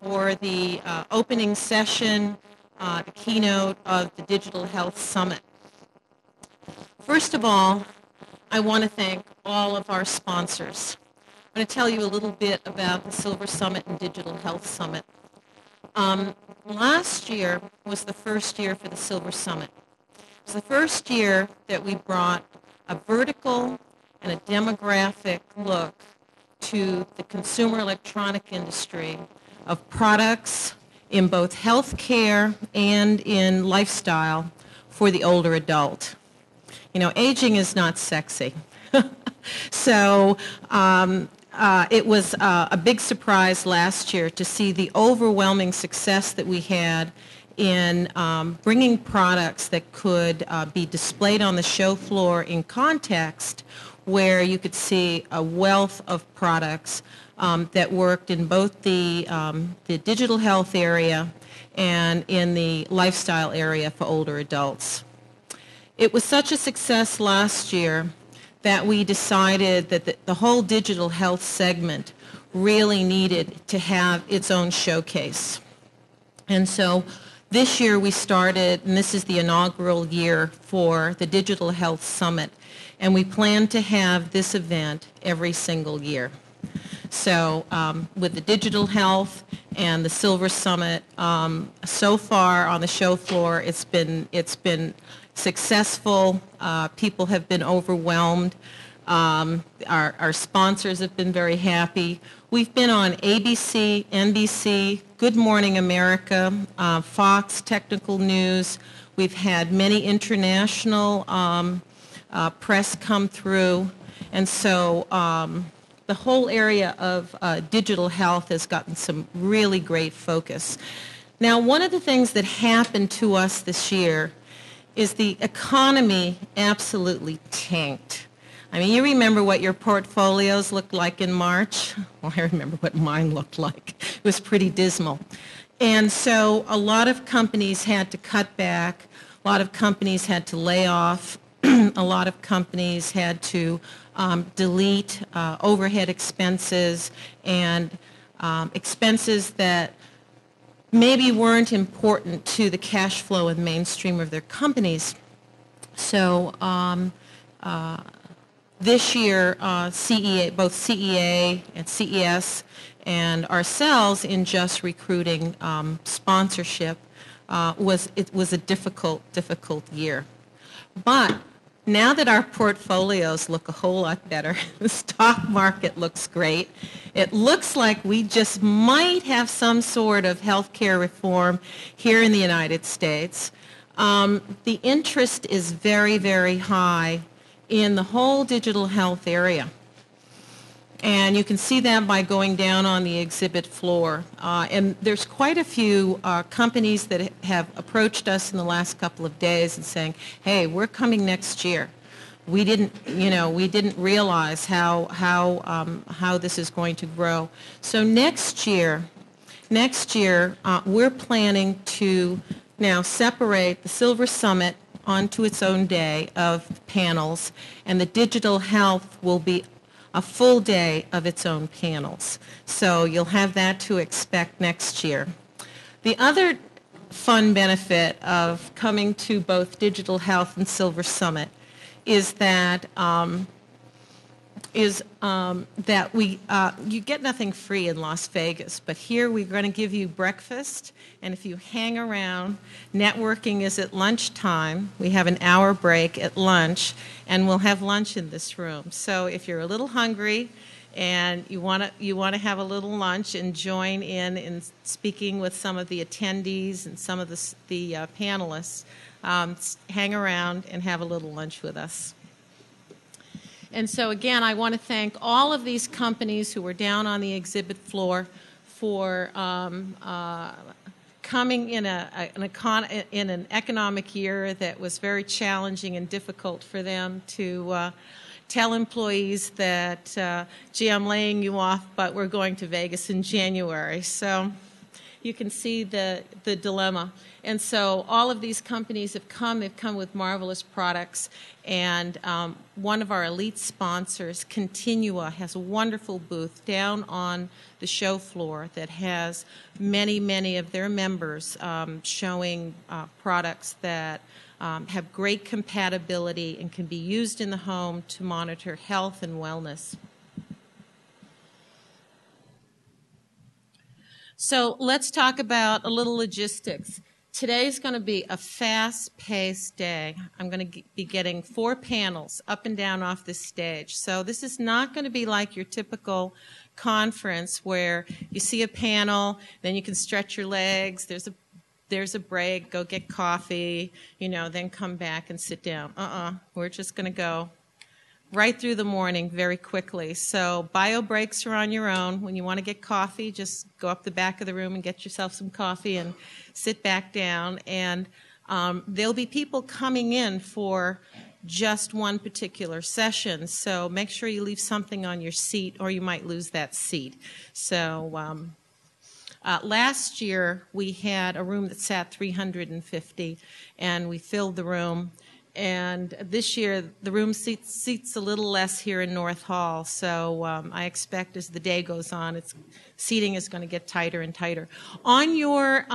for the opening session, the keynote of the Digital Health Summit. First of all, I want to thank all of our sponsors. I'm going to tell you a little bit about the Silver Summit and Digital Health Summit. Last year was the first year for the Silver Summit. It was the first year that we brought a vertical and a demographic look to the consumer electronic industry of products in both healthcare and in lifestyle for the older adult. You know, aging is not sexy. So it was a big surprise last year to see the overwhelming success that we had in bringing products that could be displayed on the show floor in context where you could see a wealth of products that worked in both the digital health area and in the lifestyle area for older adults. It was such a success last year that we decided that the whole digital health segment really needed to have its own showcase. And so this year we started, and this is the inaugural year for the Digital Health Summit, and we plan to have this event every single year. So with the Digital Health and the Silver Summit, so far on the show floor it's been successful. People have been overwhelmed. Our sponsors have been very happy. We've been on ABC, NBC, Good Morning America, Fox, Technical News. We've had many international press come through. And so the whole area of digital health has gotten some really great focus. Now, one of the things that happened to us this year is the economy absolutely tanked. I mean, you remember what your portfolios looked like in March? Well, I remember what mine looked like. It was pretty dismal. And so a lot of companies had to cut back. A lot of companies had to lay off. A lot of companies had to delete overhead expenses and expenses that maybe weren't important to the cash flow and mainstream of their companies. So this year, both CEA and CES and ourselves in just recruiting sponsorship it was a difficult year. But now that our portfolios look a whole lot better, the stock market looks great, it looks like we just might have some sort of healthcare reform here in the United States. The interest is very, very high in the whole digital health area. And you can see that by going down on the exhibit floor. And there's quite a few companies that have approached us in the last couple of days and saying, hey, we're coming next year. We didn't realize how this is going to grow. So next year, we're planning to now separate the Silver Summit onto its own day of panels, and the digital health will be a full day of its own panels. So you'll have that to expect next year. The other fun benefit of coming to both Digital Health and Silver Summit is that you get nothing free in Las Vegas, but here we're going to give you breakfast, and if you hang around, networking is at lunchtime. We have an hour break at lunch, and we'll have lunch in this room. So if you're a little hungry and you want to have a little lunch and join in speaking with some of the attendees and some of the panelists, hang around and have a little lunch with us. And so again, I want to thank all of these companies who were down on the exhibit floor for coming in an economic year that was very challenging and difficult for them to tell employees that, gee, I'm laying you off, but we're going to Vegas in January. So, you can see the dilemma. And so all of these companies have come. They've come with marvelous products. And one of our elite sponsors, Continua, has a wonderful booth down on the show floor that has many, many of their members showing products that have great compatibility and can be used in the home to monitor health and wellness. So let's talk about a little logistics. Today's going to be a fast-paced day. I'm going to be getting 4 panels up and down off this stage. So this is not going to be like your typical conference where you see a panel, then you can stretch your legs, there's a break, go get coffee, then come back and sit down. We're just going to go right through the morning very quickly. So bio breaks are on your own. When you want to get coffee, just go up the back of the room and get yourself some coffee and sit back down. And there'll be people coming in for just one particular session. So make sure you leave something on your seat or you might lose that seat. So last year we had a room that sat 350 and we filled the room. And this year, the room seats a little less here in North Hall, so I expect as the day goes on, seating is going to get tighter and tighter. On your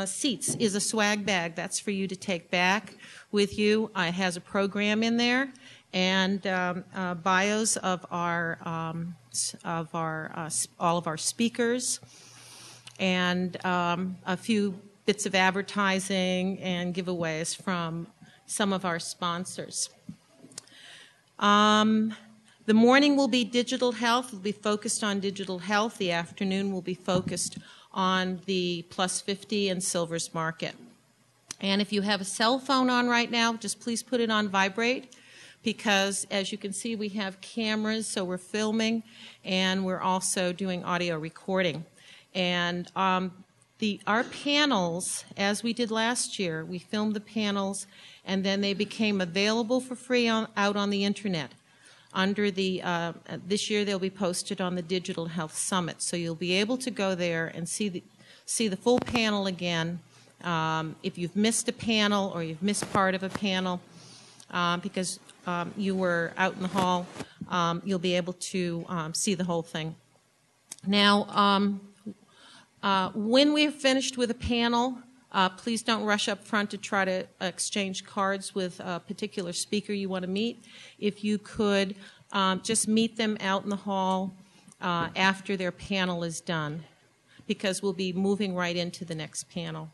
seats is a swag bag. That's for you to take back with you. It has a program in there and bios of all of our speakers and a few bits of advertising and giveaways from some of our sponsors. The morning will be digital health. We'll be focused on digital health. The afternoon will be focused on the plus 50 and Silvers market. And if you have a cell phone on right now, just please put it on vibrate because, as you can see, we have cameras, so we're filming, and we're also doing audio recording. And our panels, as we did last year, we filmed the panels and then they became available for free out on the internet. Under the this year they'll be posted on the Digital Health Summit, so you'll be able to go there and see the full panel again. If you've missed a panel or you've missed part of a panel because you were out in the hall, you'll be able to see the whole thing. Now, when we're finished with a panel, please don't rush up front to try to exchange cards with a particular speaker you want to meet. If you could just meet them out in the hall after their panel is done, because we'll be moving right into the next panel.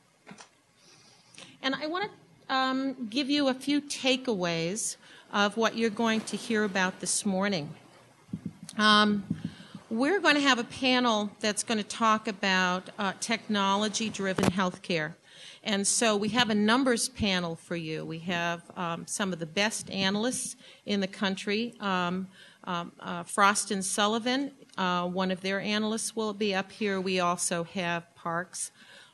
And I want to give you a few takeaways of what you're going to hear about this morning. We're going to have a panel that's going to talk about technology-driven healthcare. And so we have a numbers panel for you. We have some of the best analysts in the country. Frost & Sullivan, one of their analysts will be up here. We also have Parks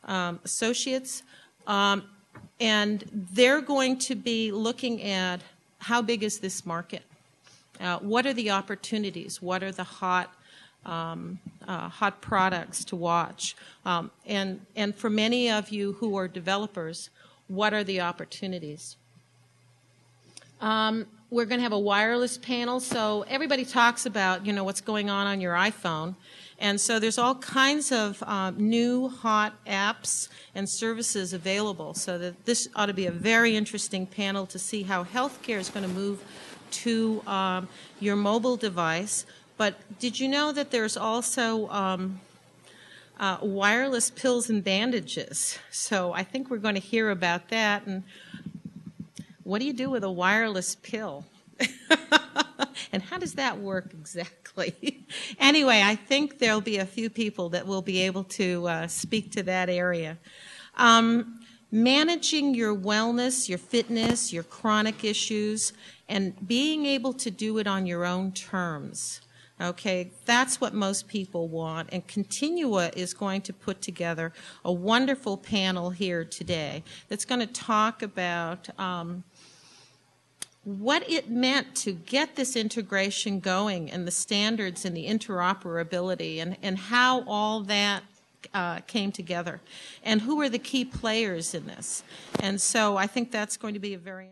Associates. And they're going to be looking at how big is this market? What are the opportunities? What are the hot products to watch? And for many of you who are developers, what are the opportunities? We're going to have a wireless panel. So everybody talks about, what's going on your iPhone. And so there's all kinds of new hot apps and services available. So that this ought to be a very interesting panel to see how healthcare is going to move to your mobile device. But did you know that there's also wireless pills and bandages? So I think we're going to hear about that. And what do you do with a wireless pill? And how does that work exactly? Anyway, I think there'll be a few people that will be able to speak to that area. Managing your wellness, your fitness, your chronic issues, and being able to do it on your own terms. Okay, that's what most people want, and Continua is going to put together a wonderful panel here today that's going to talk about what it meant to get this integration going and the standards and the interoperability and how all that came together, and who are the key players in this. And so I think that's going to be a very